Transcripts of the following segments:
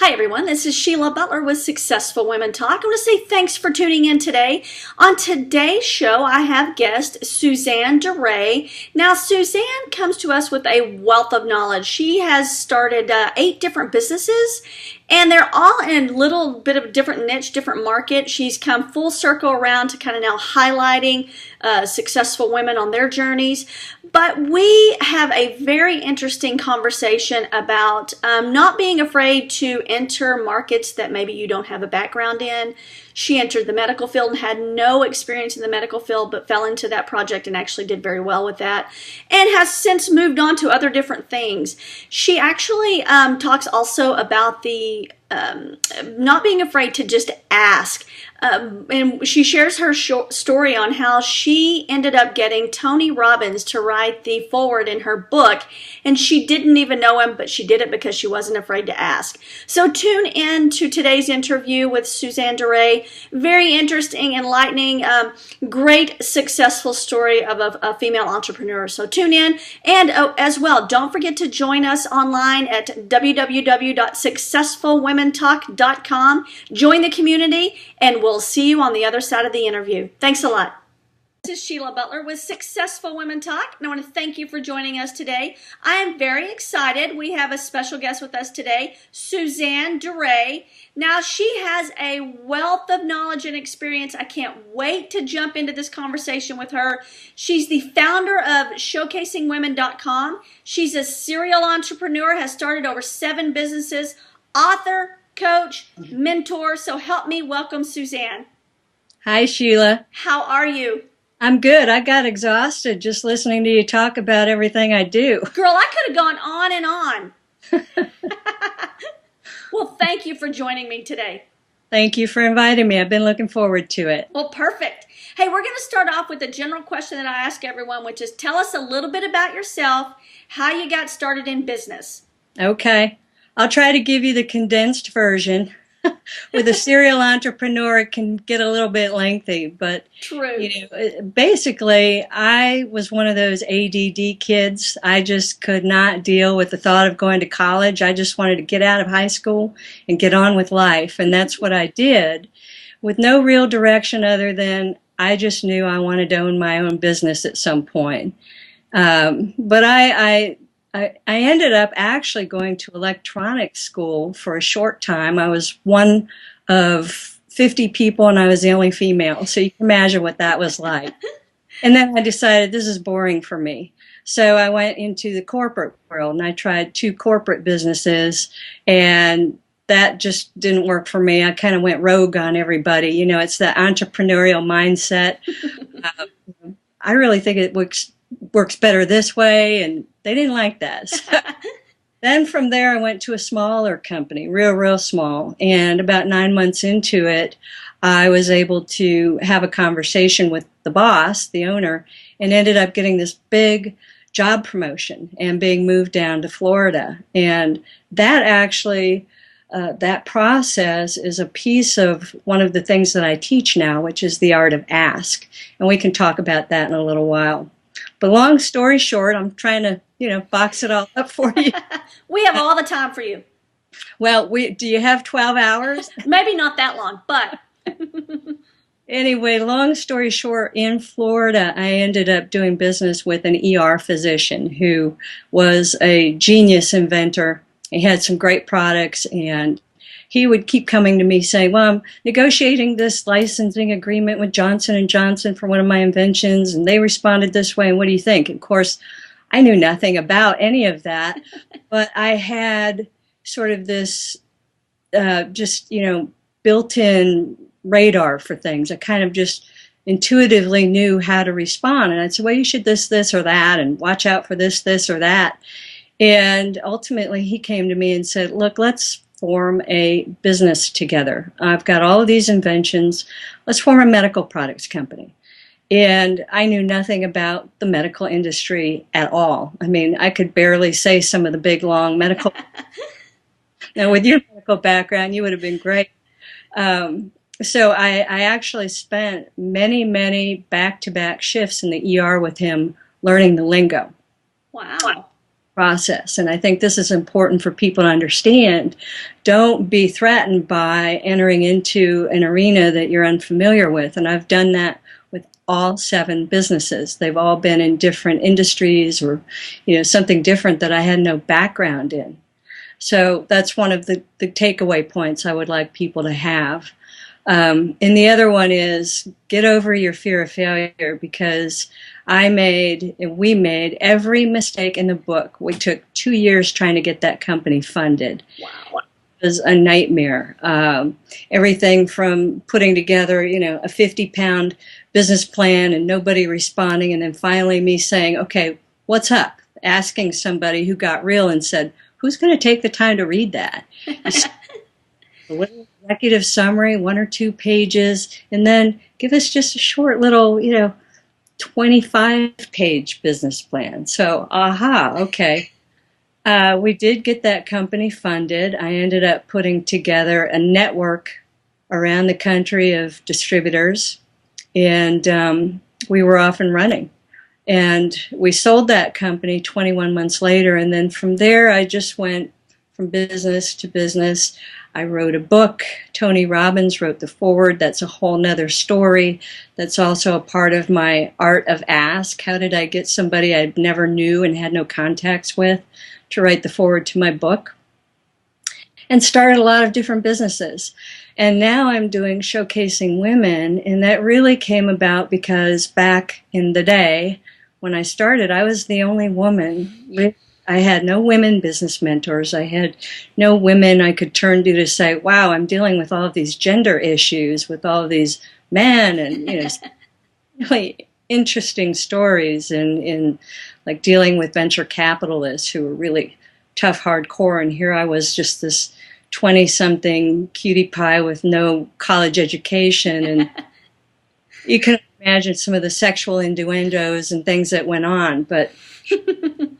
Hi everyone, this is Sheila Butler with Successful Women Talk. I want to say thanks for tuning in today. On today's show, I have guest Suzanne Duret. Now, Suzanne comes to us with a wealth of knowledge. She has started 8 different businesses, and they're all in a little bit of a different niche, different market. She's come full circle around to kind of now highlighting successful women on their journeys. But we have a very interesting conversation about not being afraid to enter markets that maybe you don't have a background in. She entered the medical field and had no experience in the medical field, but fell into that project and actually did very well with that, and has since moved on to other different things. She actually talks also about the not being afraid to just ask. And she shares her story on how she ended up getting Tony Robbins to write the foreword in her book, and she didn't even know him, but she did it because she wasn't afraid to ask. So tune in to today's interview with Suzanne Duret. Very interesting, enlightening, great successful story of a female entrepreneur. So tune in, and as well, don't forget to join us online at www.successfulwomentalk.com. Join the community, and we'll see you on the other side of the interview. Thanks a lot. This is Sheila Butler with Successful Women Talk, and I want to thank you for joining us today. I am very excited. We have a special guest with us today, Suzanne Duret. Now, she has a wealth of knowledge and experience. I can't wait to jump into this conversation with her. She's the founder of ShowcasingWomen.com. She's a serial entrepreneur, has started over 7 businesses, author, coach, mentor. So help me welcome Suzanne. Hi, Sheila. How are you? I'm good. I got exhausted just listening to you talk about everything I do. Girl, I could have gone on and on. Well, thank you for joining me today. Thank you for inviting me. I've been looking forward to it. Well, perfect. Hey, we're going to start off with a general question that I ask everyone, which is tell us a little bit about yourself, how you got started in business. Okay. I'll try to give you the condensed version. With a serial entrepreneur, it can get a little bit lengthy, but true. Basically, I was one of those ADD kids. I just could not deal with the thought of going to college. I just wanted to get out of high school and get on with life, and that's what I did, with no real direction other than I just knew I wanted to own my own business at some point. But I ended up actually going to electronics school for a short time. I was one of 50 people, and I was the only female, so you can imagine what that was like. And then I decided this is boring for me. So I went into the corporate world, and I tried 2 corporate businesses, and that just didn't work for me. I kind of went rogue on everybody. You know, it's the entrepreneurial mindset. I really think it works better this way, and they didn't like that. So then from there, I went to a smaller company, real small. And about 9 months into it, I was able to have a conversation with the boss, the owner, and ended up getting this big job promotion and being moved down to Florida. And that actually, that process is a piece of one of the things that I teach now, which is the art of ask. And we can talk about that in a little while. But long story short, I'm trying to, box it all up for you. We have all the time for you. Well, do you have 12 hours? Maybe not that long, but. Anyway, long story short, in Florida, I ended up doing business with an ER physician who was a genius inventor. He had some great products, and he would keep coming to me saying, well, I'm negotiating this licensing agreement with Johnson & Johnson for one of my inventions, and they responded this way, and what do you think? Of course, I knew nothing about any of that, but I had sort of this built-in radar for things. I kind of just intuitively knew how to respond, and I'd say, well, you should this, or that, and watch out for this, or that. And ultimately, he came to me and said, look, let's form a business together. I've got all of these inventions. Let's form a medical products company. And I knew nothing about the medical industry at all. I mean, I could barely say some of the big, long medical. Now, with your medical background, you would have been great. So I actually spent many back-to-back shifts in the ER with him learning the lingo. Wow. process. And I think this is important for people to understand. Don't be threatened by entering into an arena that you're unfamiliar with. And I've done that with all 7 businesses. They've all been in different industries or, something different that I had no background in. So that's one of the takeaway points I would like people to have. And the other one is get over your fear of failure, because we made every mistake in the book. We took 2 years trying to get that company funded. Wow. It was a nightmare. Everything from putting together, a 50-pound business plan and nobody responding, and then finally me saying, okay, what's up? Asking somebody who got real and said, who's going to take the time to read that? A little executive summary, 1 or 2 pages, and then give us just a short little, 25-page business plan. So, okay. We did get that company funded. I ended up putting together a network around the country of distributors, and we were off and running. And we sold that company 21 months later, and then from there I just went from business to business. I wrote a book. Tony Robbins wrote the foreword. That's a whole nother story. That's also a part of my art of ask. How did I get somebody I never knew and had no contacts with to write the foreword to my book? And started a lot of different businesses. And now I'm doing Showcasing Women, and that really came about because back in the day when I started, I was the only woman. I had no women business mentors. I had no women I could turn to say, wow, I'm dealing with all of these gender issues with all of these men, and really interesting stories in like dealing with venture capitalists who were really tough, hardcore. And here I was, just this 20-something cutie pie with no college education. And you can imagine some of the sexual innuendos and things that went on. But in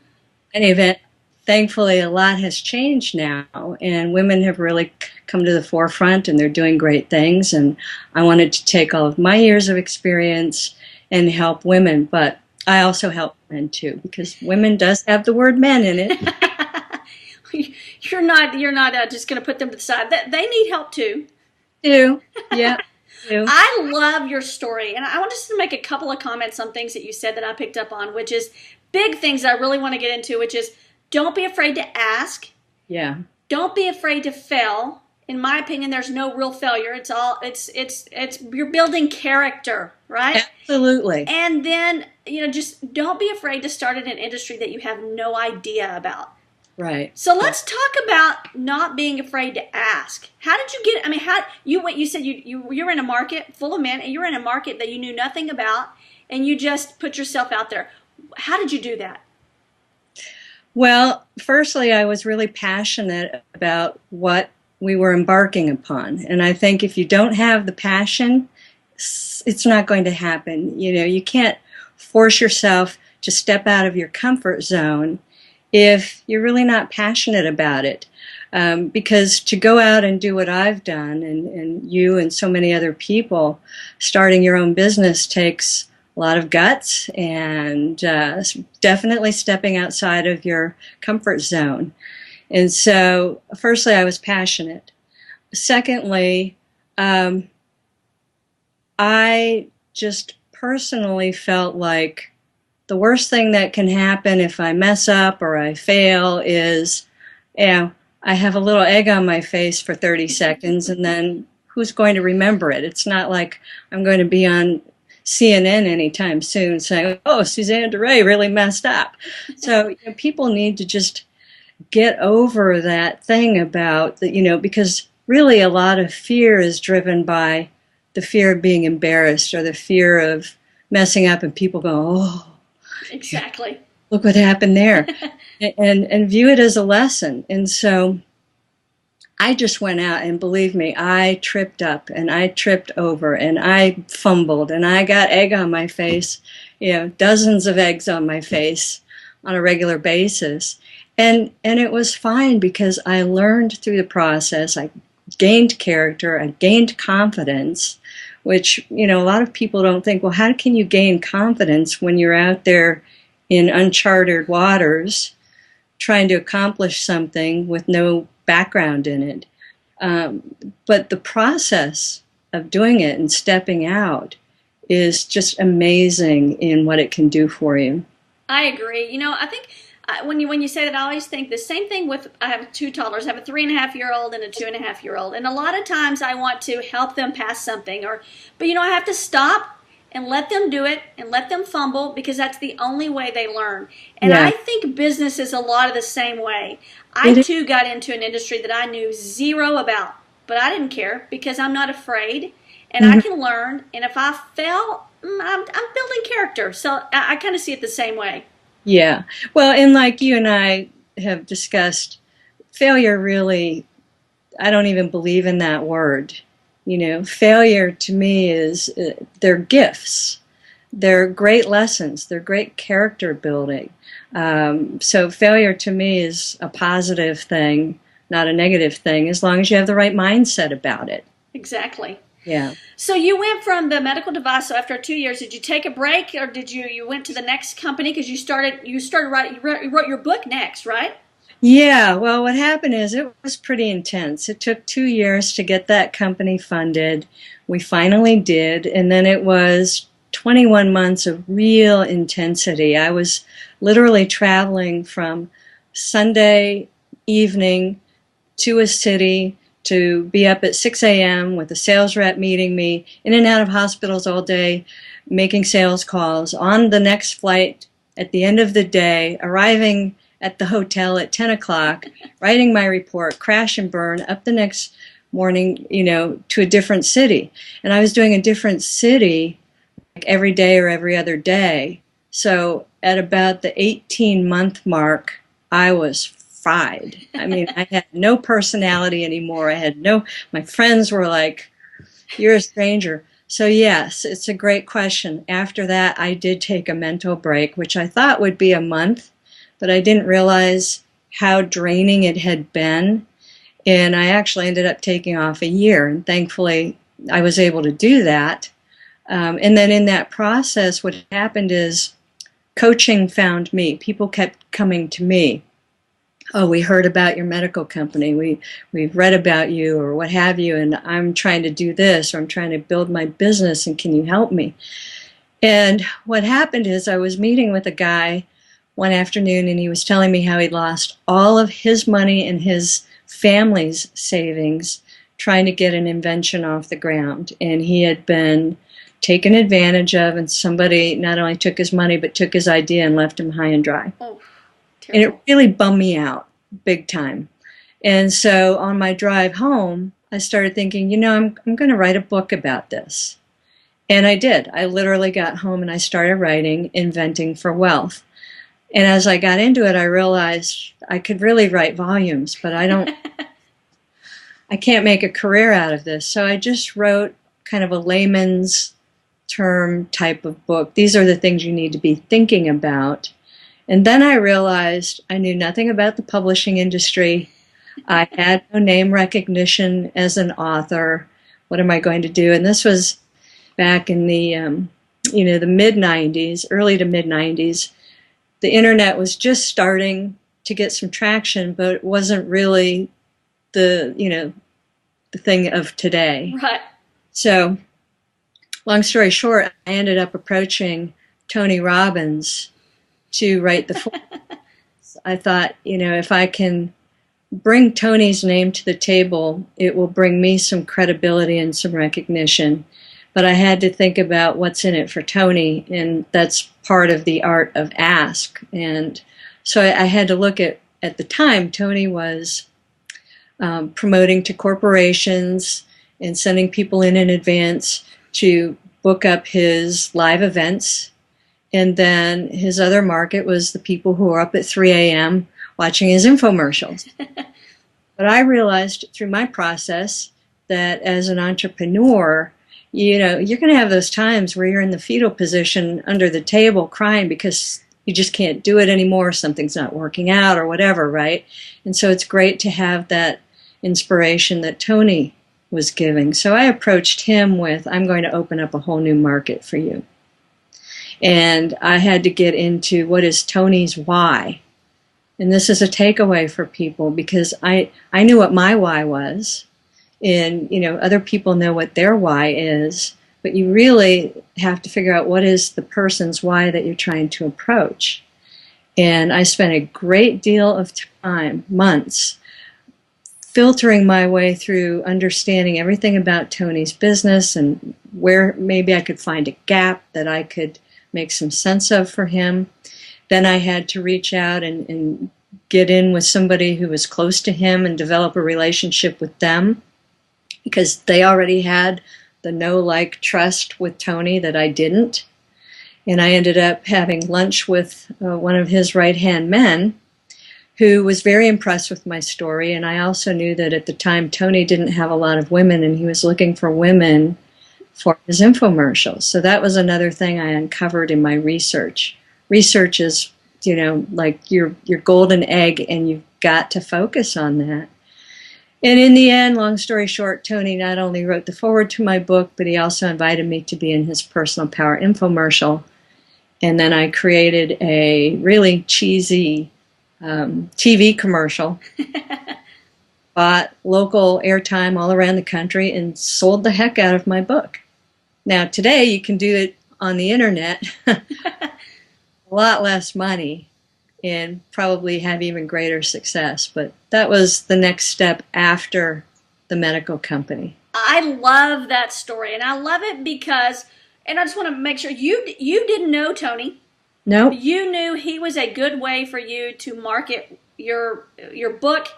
any event, thankfully, a lot has changed now, and women have really come to the forefront, and they're doing great things. And I wanted to take all of my years of experience and help women, but I also help men too, because women does have the word men in it. You're not just going to put them to the side. They need help too. Yeah. I love your story, and I want just to make a couple of comments on things that you said that I picked up on, which is big things I really want to get into, which is don't be afraid to ask. Yeah. Don't be afraid to fail. In my opinion, there's no real failure. It's you're building character, right? Absolutely. And then, just don't be afraid to start in an industry that you have no idea about. Right. So let's talk about not being afraid to ask. How did you get? You said you're in a market full of men, and you're in a market that you knew nothing about, and you just put yourself out there. How did you do that? Well, firstly, I was really passionate about what we were embarking upon, and I think if you don't have the passion, it's not going to happen. You can't force yourself to step out of your comfort zone if you're really not passionate about it. Because to go out and do what I've done, and you and so many other people, starting your own business takes a lot of guts and definitely stepping outside of your comfort zone. And so, firstly, I was passionate. Secondly, I just personally felt like the worst thing that can happen if I mess up or I fail is, I have a little egg on my face for 30 seconds, and then who's going to remember it? It's not like I'm going to be on CNN anytime soon saying, oh, Suzanne Duret really messed up. So people need to just get over that thing about, because really a lot of fear is driven by the fear of being embarrassed or the fear of messing up, and people go, oh. Exactly. Look what happened there. and view it as a lesson. And so I just went out, and believe me, I tripped up and I tripped over and I fumbled and I got egg on my face, dozens of eggs on my face on a regular basis. And it was fine because I learned through the process. I gained character, I gained confidence, which, a lot of people don't think, well, how can you gain confidence when you're out there in uncharted waters trying to accomplish something with no background in it. But the process of doing it and stepping out is just amazing in what it can do for you. I agree. I think when you say that, I always think the same thing with, I have two toddlers. I have a 3.5-year-old and a 2.5-year-old. And a lot of times I want to help them pass something, but I have to stop and let them do it and let them fumble, because that's the only way they learn. And Yeah. I think business is a lot of the same way. I too got into an industry that I knew zero about, but I didn't care because I'm not afraid and I can learn. And if I fail, I'm building character. So I kind of see it the same way. Yeah. Well, and like you and I have discussed, failure really, I don't even believe in that word. Failure to me is, they're gifts. They're great lessons. They're great character building. So failure to me is a positive thing, not a negative thing, as long as you have the right mindset about it. Exactly. Yeah. So you went from the medical device. So after 2 years, did you take a break, or did you went to the next company because you started writing? You wrote your book next, right? Yeah, well, what happened is it was pretty intense. It took 2 years to get that company funded. We finally did, and then it was 21 months of real intensity. I was literally traveling from Sunday evening to a city to be up at 6 a.m. with a sales rep meeting me, in and out of hospitals all day, making sales calls, on the next flight at the end of the day, arriving at the hotel at 10 o'clock, writing my report, crash and burn, up the next morning, to a different city. And I was doing a different city like every day or every other day. So at about the 18-month mark, I was fried. I mean, I had no personality anymore. My friends were like, "You're a stranger." So yes, it's a great question. After that, I did take a mental break, which I thought would be a month, but I didn't realize how draining it had been. And I actually ended up taking off a year, and thankfully I was able to do that. And then in that process, what happened is coaching found me. People kept coming to me. "Oh, we heard about your medical company. We've read about you," or what have you, "and I'm trying to do this, or I'm trying to build my business, and can you help me?" And what happened is I was meeting with a guy one afternoon, and he was telling me how he'd lost all of his money and his family's savings trying to get an invention off the ground. And he had been taken advantage of, and somebody not only took his money, but took his idea and left him high and dry. Oh, and it really bummed me out big time. And so on my drive home, I started thinking, I'm going to write a book about this. And I did. I literally got home and I started writing Inventing for Wealth. And as I got into it, I realized I could really write volumes, but I can't make a career out of this. So I just wrote kind of a layman's term type of book. These are the things you need to be thinking about. And then I realized I knew nothing about the publishing industry. I had no name recognition as an author. What am I going to do? And this was back in the the mid-90s, early to mid-90s. The internet was just starting to get some traction, but it wasn't really the thing of today. Right. So, long story short, I ended up approaching Tony Robbins to write the book. I thought, if I can bring Tony's name to the table, it will bring me some credibility and some recognition. But I had to think about what's in it for Tony, and that's part of the art of ask. And so I had to look at the time, Tony was promoting to corporations and sending people in advance to book up his live events. And then his other market was the people who are up at 3 a.m. watching his infomercials. But I realized through my process that as an entrepreneur, you're going to have those times where you're in the fetal position under the table crying because you just can't do it anymore, something's not working out or whatever, right? And so it's great to have that inspiration that Tony was giving. So I approached him with, I'm going to open up a whole new market for you. And I had to get into what is Tony's why. And this is a takeaway for people, because I knew what my why was, and other people know what their why is, but you really have to figure out what is the person's why that you're trying to approach. And I spent a great deal of time, months, filtering my way through understanding everything about Tony's business and where maybe I could find a gap that I could make some sense of for him. Then I had to reach out and get in with somebody who was close to him and develop a relationship with them, because they already had the know, like, trust with Tony that I didn't. And I ended up having lunch with one of his right-hand men, who was very impressed with my story. And I also knew that at the time Tony didn't have a lot of women, and he was looking for women for his infomercials. So that was another thing I uncovered in my research. Research is, like your golden egg, and you've got to focus on that. And in the end, long story short, Tony not only wrote the foreword to my book, but he also invited me to be in his personal power infomercial. And then I created a really cheesy TV commercial, bought local airtime all around the country, and sold the heck out of my book. Now, today you can do it on the internet, a lot less money, and probably have even greater success. But that was the next step after the medical company. I love that story, and I love it because, and I just want to make sure, you didn't know Tony. No. You knew he was a good way for you to market your book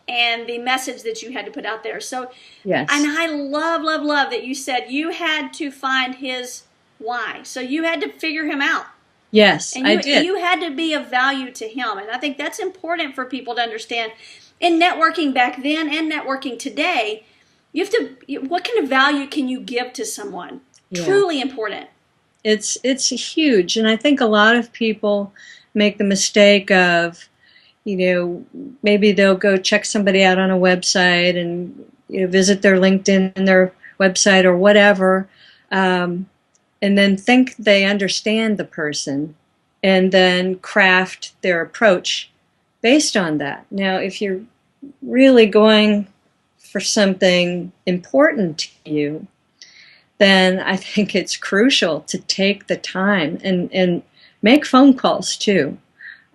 and the message that you had to put out there. So, yes. And I love that you said you had to find his why. So you had to figure him out. Yes, and I did. You had to be of value to him. And I think that's important for people to understand. In networking back then and networking today, you have to, what kind of value can you give to someone? Yeah. Truly important. It's huge. And I think a lot of people make the mistake of, maybe they'll go check somebody out on a website and visit their LinkedIn and their website or whatever, and then think they understand the person and then craft their approach based on that. Now, if you're really going for something important to you, then I think it's crucial to take the time and make phone calls too.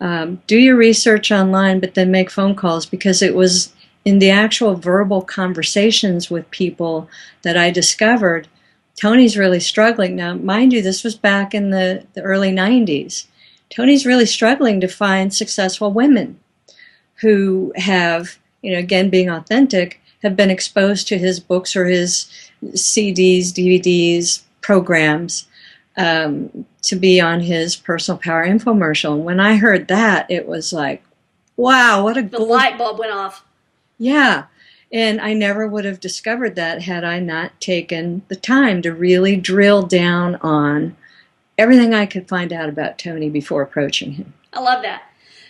Do your research online, but then make phone calls, because it was in the actual verbal conversations with people that I discovered Tony's really struggling. Now, mind you, this was back in the early 90s. Tony's really struggling to find successful women who have, again, being authentic, have been exposed to his books or his CDs, DVDs, programs, to be on his personal power infomercial. And when I heard that, it was like, wow, what a the light bulb went off. Yeah. And I never would have discovered that had I not taken the time to really drill down on everything I could find out about Tony before approaching him. I love that.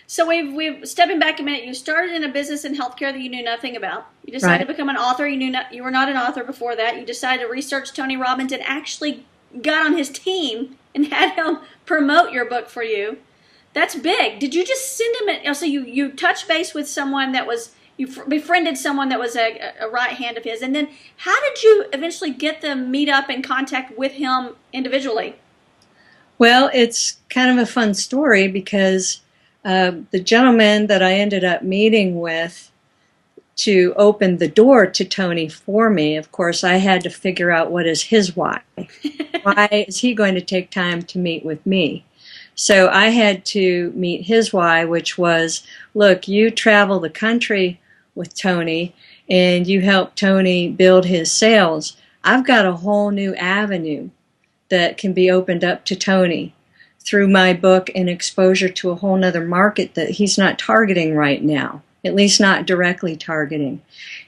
So we've stepping back a minute. You started in a business in healthcare that you knew nothing about. You decided to become an author. You were not an author before that. You decided to research Tony Robbins and actually got on his team and had him promote your book for you. That's big. Did you just send him? So you touched base with someone that was, you befriended someone that was a right hand of his, and then how did you eventually get them meet up in contact with him individually? Well, it's kind of a fun story because the gentleman that I ended up meeting with to open the door to Tony for me, of course, I had to figure out what is his why. Why is he going to take time to meet with me? So I had to meet his why, which was, look, you travel the country with Tony and you help Tony build his sales. I've got a whole new avenue that can be opened up to Tony through my book and exposure to a whole nother market that he's not targeting right now, at least not directly targeting.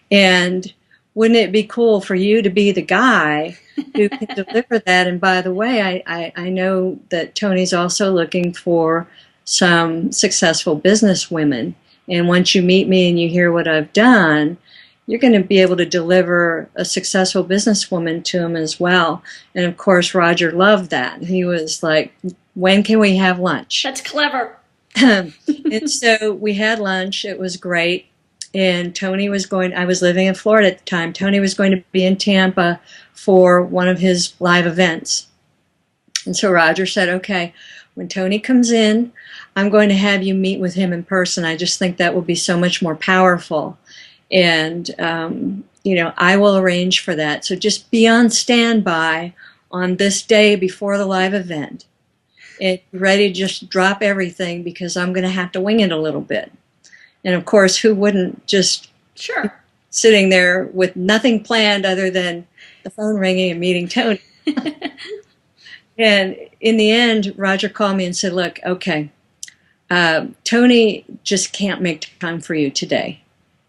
And wouldn't it be cool for you to be the guy who can deliver that? And by the way, I know that Tony's also looking for some successful business women. And once you meet me and you hear what I've done, you're going to be able to deliver a successful businesswoman to him as well. And of course, Roger loved that. He was like, when can we have lunch? That's clever. And so we had lunch. It was great. And I was living in Florida at the time. Tony was going to be in Tampa for one of his live events. And so Roger said, okay, when Tony comes in, I'm going to have you meet with him in person. I just think that will be so much more powerful. And, I will arrange for that. So just be on standby on this day before the live event. And ready to just drop everything because I'm going to have to wing it a little bit. And of course, who wouldn't just sitting there with nothing planned other than the phone ringing and meeting Tony? And in the end, Roger called me and said, look, okay, Tony just can't make time for you today.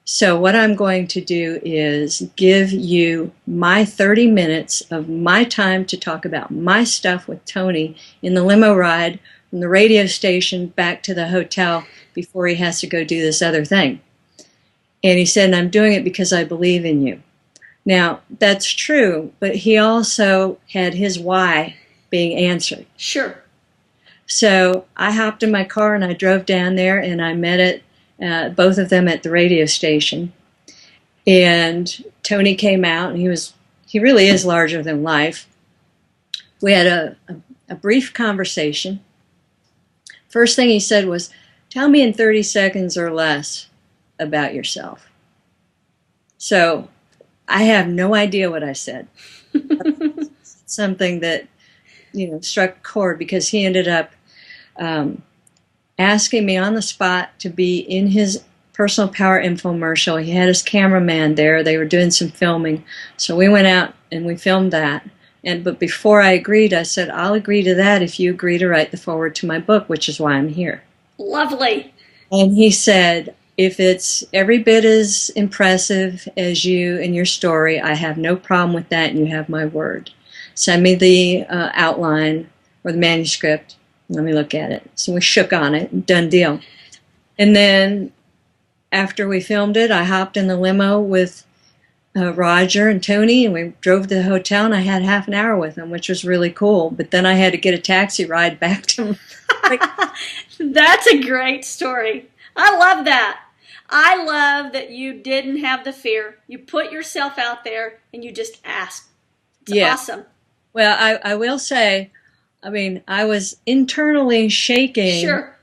So what I'm going to do is give you my 30 minutes of my time to talk about my stuff with Tony in the limo ride from the radio station back to the hotel before he has to go do this other thing. And he said, and I'm doing it because I believe in you. Now, that's true, but he also had his why being answered. Sure. So I hopped in my car and I drove down there and I met both of them at the radio station. And Tony came out and he really is larger than life. We had a brief conversation. First thing he said was, tell me in 30 seconds or less about yourself. So I have no idea what I said. Something that, struck a chord because he ended up asking me on the spot to be in his personal power infomercial. He had his cameraman there. They were doing some filming. So we went out and we filmed that. But before I agreed, I said, I'll agree to that if you agree to write the foreword to my book, which is why I'm here. Lovely. And he said, if it's every bit as impressive as you and your story, I have no problem with that, and you have my word. Send me the outline or the manuscript. Let me look at it. So we shook on it. Done deal. And then after we filmed it, I hopped in the limo with Roger and Tony, and we drove to the hotel, and I had half an hour with them, which was really cool. But then I had to get a taxi ride back to That's a great story. I love that. I love that you didn't have the fear. You put yourself out there and you just asked. It's awesome. Well, I will say, I was internally shaking. Sure.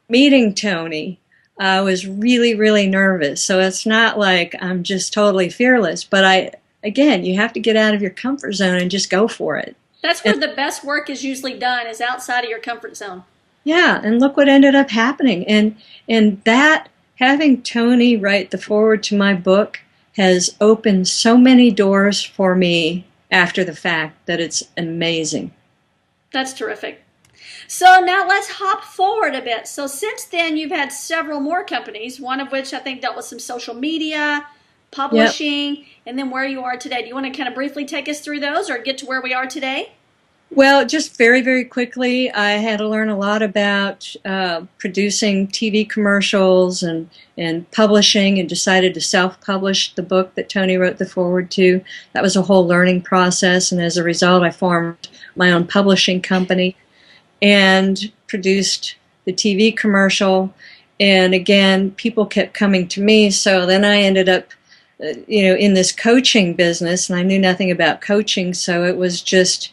Meeting Tony. I was really, really nervous. So it's not like I'm just totally fearless. But you have to get out of your comfort zone and just go for it. That's where the best work is usually done, is outside of your comfort zone. Yeah, and look what ended up happening. And that, having Tony write the foreword to my book has opened so many doors for me after the fact that it's amazing. That's terrific. So now let's hop forward a bit. So since then, you've had several more companies, one of which I think dealt with some social media, publishing, and then where you are today. Do you want to kind of briefly take us through those or get to where we are today? Well, just very, very quickly, I had to learn a lot about producing TV commercials and publishing, and decided to self-publish the book that Tony wrote the foreword to. That was a whole learning process, and as a result, I formed my own publishing company and produced the TV commercial. And again, people kept coming to me, so then I ended up in this coaching business, and I knew nothing about coaching, so it was just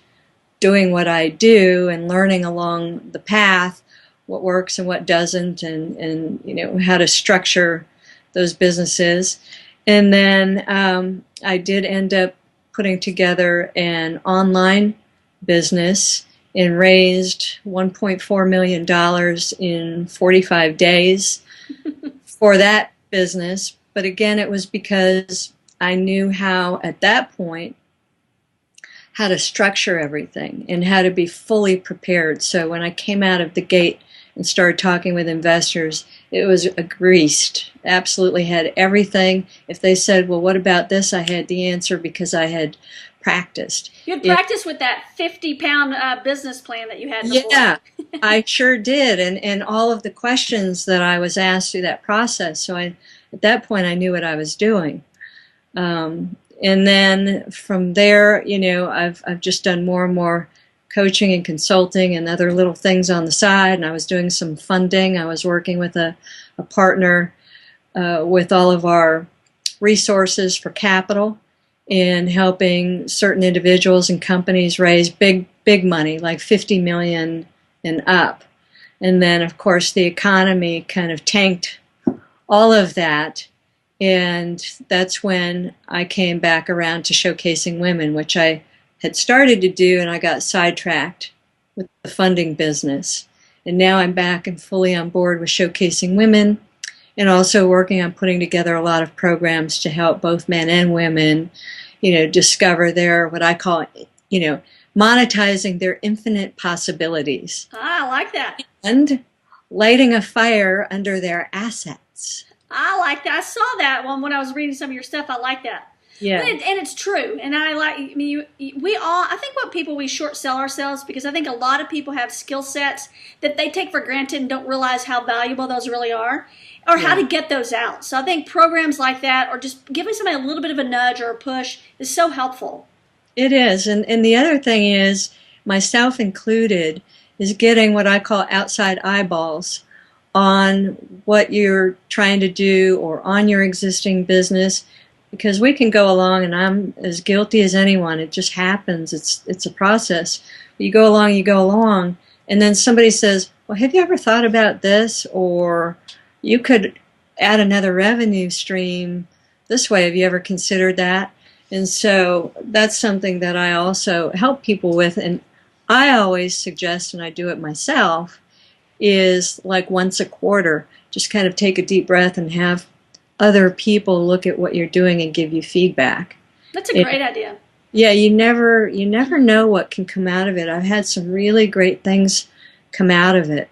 doing what I do and learning along the path what works and what doesn't, and how to structure those businesses. And then I did end up putting together an online business and raised $1.4 million in 45 days for that business. But again, it was because I knew how, at that point, how to structure everything and how to be fully prepared. So when I came out of the gate and started talking with investors, it was greased. Absolutely had everything. If they said, well, what about this? I had the answer because I had practiced. You had practiced with that 50-pound business plan that you had before. Yeah, I sure did. And all of the questions that I was asked through that process. So at that point, I knew what I was doing. And then from there, I've just done more and more coaching and consulting and other little things on the side, and I was doing some funding. I was working with a partner with all of our resources for capital and helping certain individuals and companies raise big money, like 50 million and up. And then, of course, the economy kind of tanked all of that. And that's when I came back around to showcasing women, which I had started to do, and I got sidetracked with the funding business. And now I'm back and fully on board with showcasing women, and also working on putting together a lot of programs to help both men and women, discover their, what I call, monetizing their infinite possibilities. I like that. And lighting a fire under their assets. I like that. I saw that one when I was reading some of your stuff. I like that. Yeah. And it's true. And I think we short sell ourselves, because I think a lot of people have skill sets that they take for granted and don't realize how valuable those really are, or how to get those out. So I think programs like that, or just giving somebody a little bit of a nudge or a push, is so helpful. It is. And the other thing is, myself included, is getting what I call outside eyeballs on what you're trying to do or on your existing business, because we can go along, and I'm as guilty as anyone. It just happens. It's a process. You go along, and then somebody says, well, have you ever thought about this? Or you could add another revenue stream this way. Have you ever considered that? And so that's something that I also help people with, and I always suggest, and I do it myself, is like once a quarter, just kind of take a deep breath and have other people look at what you're doing and give you feedback. That's a great idea. Yeah, you never know what can come out of it. I've had some really great things come out of it.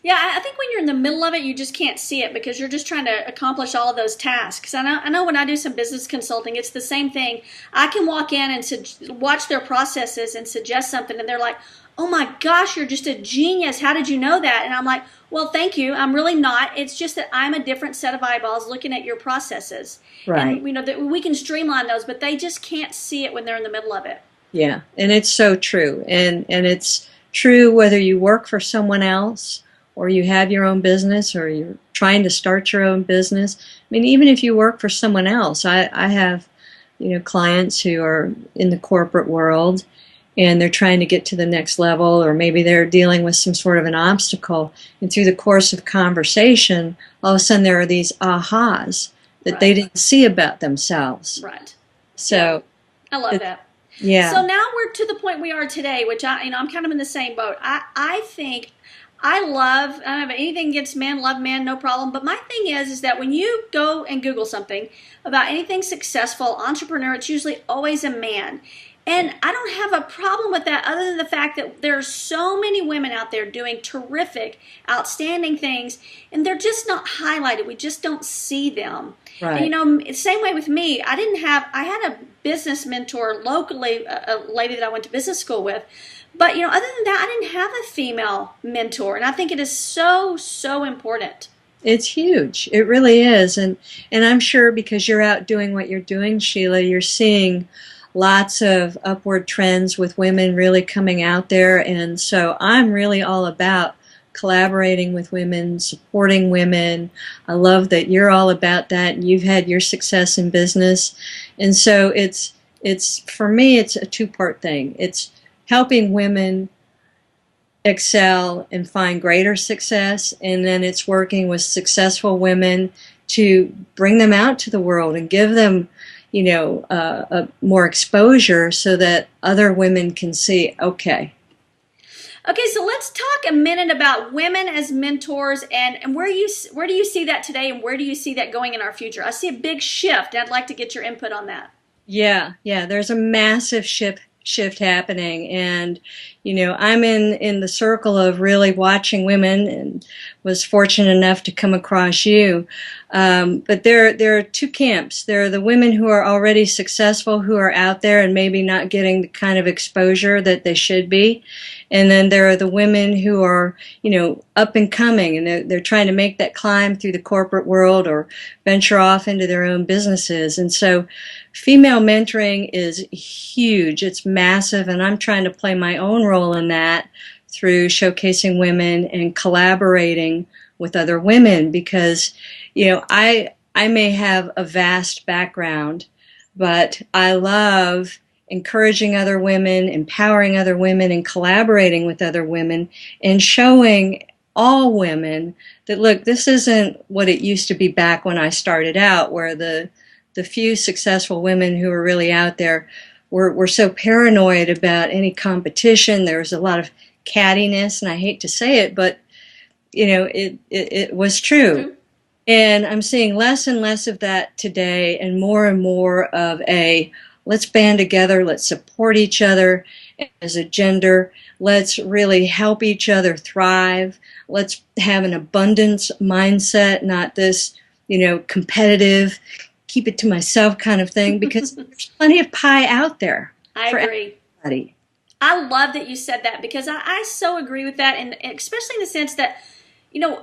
Yeah, I think when you're in the middle of it, you just can't see it, because you're just trying to accomplish all of those tasks. I know when I do some business consulting, it's the same thing. I can walk in and watch their processes and suggest something, and they're like, oh my gosh, you're just a genius. How did you know that? And I'm like, well, thank you. I'm really not. It's just that I'm a different set of eyeballs looking at your processes. Right. And, that we can streamline those, but they just can't see it when they're in the middle of it. Yeah, and it's so true. And it's true whether you work for someone else, or you have your own business, or you're trying to start your own business. I mean, even if you work for someone else, I have, clients who are in the corporate world, and they're trying to get to the next level, or maybe they're dealing with some sort of an obstacle. And through the course of conversation, all of a sudden there are these ahas that they didn't see about themselves. Right. So I love that. Yeah. So now we're to the point we are today, which I'm kind of in the same boat. I think I don't have anything against men, love men, no problem. But my thing is that when you go and Google something about anything successful, entrepreneur, it's usually always a man. And I don't have a problem with that, other than the fact that there are so many women out there doing terrific, outstanding things, and they're just not highlighted. We just don't see them. Right. And, same way with me. I had a business mentor locally, a lady that I went to business school with. But, other than that, I didn't have a female mentor. And I think it is so, so important. It's huge. It really is. And I'm sure because you're out doing what you're doing, Sheila, you're seeing lots of upward trends with women really coming out there. And so I'm really all about collaborating with women, supporting women. I love that you're all about that, and you've had your success in business. And so it's for me, it's a two-part thing. It's helping women excel and find greater success, and then it's working with successful women to bring them out to the world and give them more exposure so that other women can see, okay, so let's talk a minute about women as mentors, and where do you see that today, and where do you see that going in our future? I see a big shift, and I'd like to get your input on that. Yeah, there's a massive shift happening, and I'm in the circle of really watching women, and was fortunate enough to come across you. But there are two camps. There are the women who are already successful, who are out there and maybe not getting the kind of exposure that they should be. And then there are the women who are, up and coming, and they're trying to make that climb through the corporate world or venture off into their own businesses. And so female mentoring is huge. It's massive, and I'm trying to play my own role role in that through showcasing women and collaborating with other women because, I may have a vast background, but I love encouraging other women, empowering other women, and collaborating with other women and showing all women that, look, this isn't what it used to be back when I started out, where the few successful women who were really out there were so paranoid about any competition. There was a lot of cattiness, and I hate to say it, but it was true. Mm-hmm. And I'm seeing less and less of that today, and more of a let's band together, let's support each other as a gender, let's really help each other thrive, let's have an abundance mindset, not this, competitive, keep it to myself kind of thing, because there's plenty of pie out there. I agree. Everybody. I love that you said that because I so agree with that, and especially in the sense that,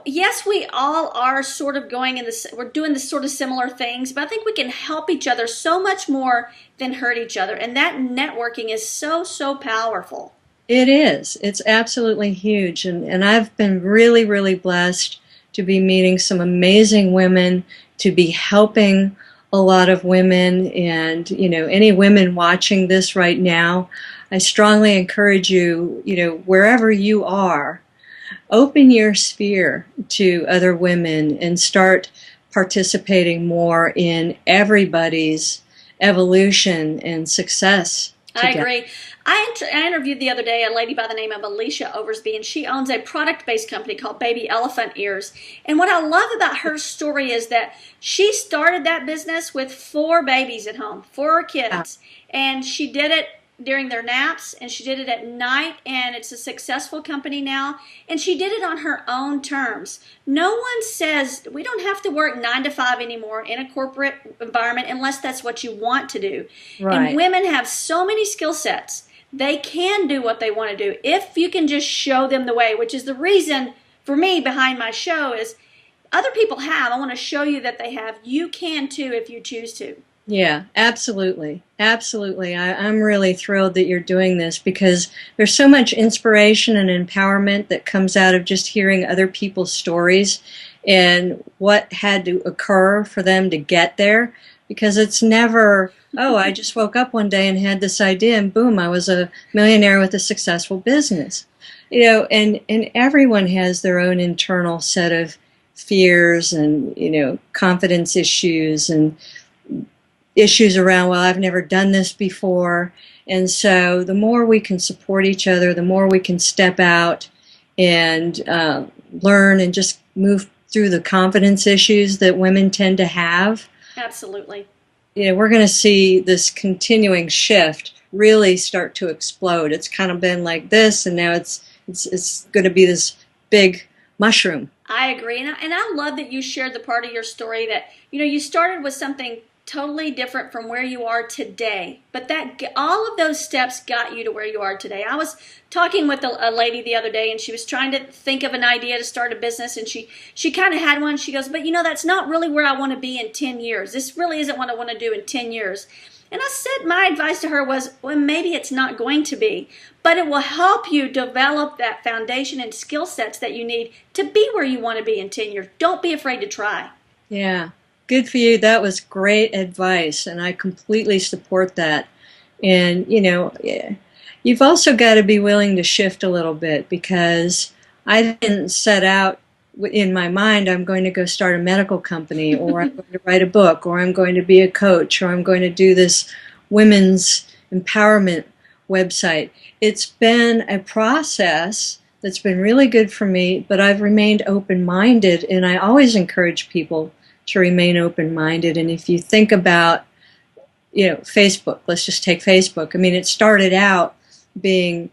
yes, we all are sort of going in this, we're doing this sort of similar things, but I think we can help each other so much more than hurt each other. And that networking is so, so powerful. It is. It's absolutely huge. And I've been really, really blessed to be meeting some amazing women, to be helping a lot of women. And, any women watching this right now, I strongly encourage you, wherever you are, open your sphere to other women and start participating more in everybody's evolution and success together. I agree. I interviewed the other day a lady by the name of Alicia Oversby, and she owns a product-based company called Baby Elephant Ears. And what I love about her story is that she started that business with 4 babies at home, 4 kids. And she did it during their naps, and she did it at night, and it's a successful company now, and she did it on her own terms. No one says we don't have to work 9 to 5 anymore in a corporate environment unless that's what you want to do. Right. And women have so many skill sets. They can do what they want to do if you can just show them the way, which is the reason for me behind my show is other people have. I want to show you that they have. You can too if you choose to. Yeah, absolutely. Absolutely. I'm really thrilled that you're doing this because there's so much inspiration and empowerment that comes out of just hearing other people's stories and what had to occur for them to get there. Because it's never, I just woke up one day and had this idea and boom, I was a millionaire with a successful business. And everyone has their own internal set of fears and, confidence issues and issues around, well, I've never done this before. And so the more we can support each other, the more we can step out and learn and just move through the confidence issues that women tend to have. Absolutely. We're going to see this continuing shift really start to explode. It's kind of been like this, and now it's going to be this big mushroom. I agree. And I love that you shared the part of your story that, you started with something totally different from where you are today, but that all of those steps got you to where you are today. I was talking with a lady the other day, and she was trying to think of an idea to start a business, and she kind of had one. She goes, but that's not really where I want to be in 10 years. This really isn't what I want to do in 10 years. And I said my advice to her was, well, maybe it's not going to be, but it will help you develop that foundation and skill sets that you need to be where you want to be in 10 years. Don't be afraid to try. Yeah. Good for you. That was great advice, and I completely support that. And, you've also got to be willing to shift a little bit because I didn't set out in my mind, I'm going to go start a medical company or I'm going to write a book or I'm going to be a coach or I'm going to do this women's empowerment website. It's been a process that's been really good for me, but I've remained open-minded, and I always encourage people to remain open-minded. And if you think about, Facebook, let's just take Facebook. I mean, it started out being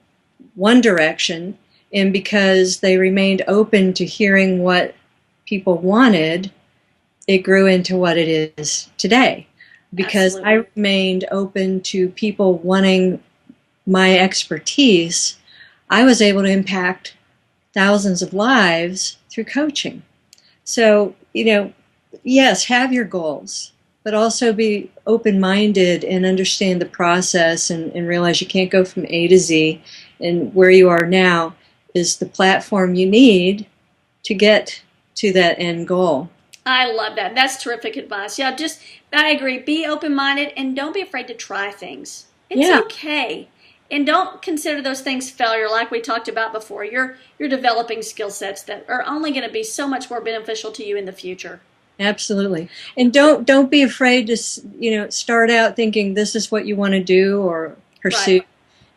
one direction, and because they remained open to hearing what people wanted, it grew into what it is today. Because Absolutely. I remained open to people wanting my expertise, I was able to impact thousands of lives through coaching. So, yes, have your goals, but also be open-minded and understand the process and realize you can't go from A to Z. and where you are now is the platform you need to get to that end goal. I love that. That's terrific advice. Yeah, I agree. Be open-minded and don't be afraid to try things. It's okay. And don't consider those things failure like we talked about before. You're developing skill sets that are only going to be so much more beneficial to you in the future. Absolutely. And don't be afraid to, start out thinking this is what you want to do or pursue, right,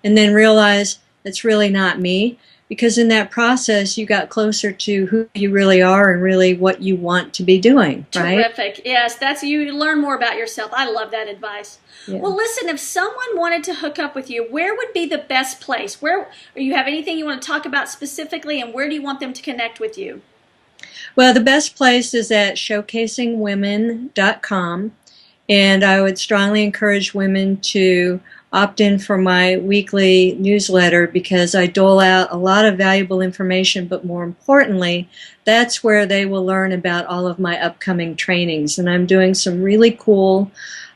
and then realize that's really not me. Because in that process, you got closer to who you really are and really what you want to be doing, right? Terrific. Yes, you learn more about yourself. I love that advice. Yeah. Well, listen, if someone wanted to hook up with you, where would be the best place? Or you have anything you want to talk about specifically, and where do you want them to connect with you? Well, the best place is at showcasingwomen.com, and I would strongly encourage women to opt in for my weekly newsletter because I dole out a lot of valuable information, but more importantly, that's where they will learn about all of my upcoming trainings. And I'm doing some really cool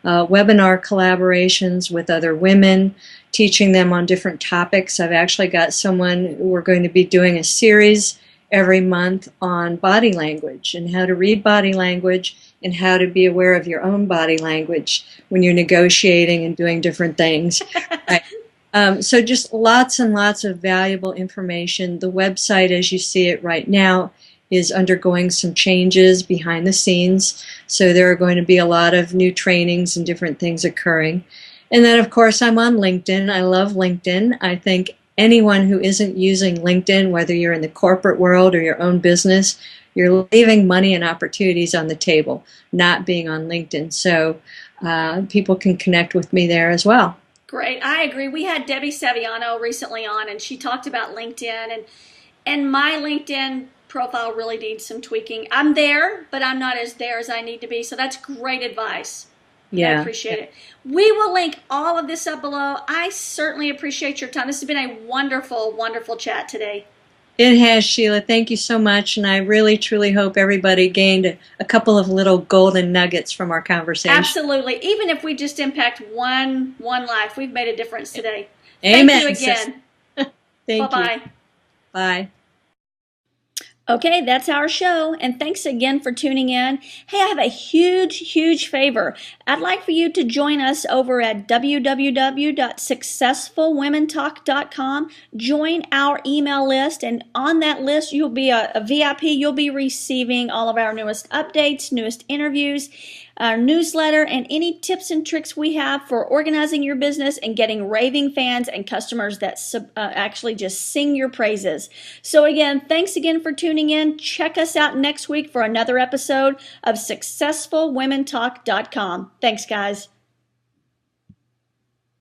webinar collaborations with other women, teaching them on different topics. I've actually got we're going to be doing a series every month on body language and how to read body language and how to be aware of your own body language when you're negotiating and doing different things. Right. So just lots and lots of valuable information. The website, as you see it right now, is undergoing some changes behind the scenes. So there are going to be a lot of new trainings and different things occurring. And then, of course, I'm on LinkedIn. I love LinkedIn. I think anyone who isn't using LinkedIn, whether you're in the corporate world or your own business, you're leaving money and opportunities on the table, not being on LinkedIn. So people can connect with me there as well. Great. I agree. We had Debbie Saviano recently on, and she talked about LinkedIn. And my LinkedIn profile really needs some tweaking. I'm there, but I'm not there as I need to be. So that's great advice. Yeah. I appreciate it. We will link all of this up below. I certainly appreciate your time. This has been a wonderful, wonderful chat today. It has, Sheila. Thank you so much. And I really, truly hope everybody gained a couple of little golden nuggets from our conversation. Absolutely. Even if we just impact one life, we've made a difference today. Amen. Thank you again. Thank you. Bye-bye. Bye. Okay, that's our show, and thanks again for tuning in. Hey, I have a huge, huge favor. I'd like for you to join us over at www.successfulwomentalk.com. Join our email list, and on that list, you'll be a VIP. You'll be receiving all of our newest updates, newest interviews, our newsletter, and any tips and tricks we have for organizing your business and getting raving fans and customers that actually just sing your praises. So again, thanks again for tuning in. Check us out next week for another episode of SuccessfulWomenTalk.com. Thanks, guys.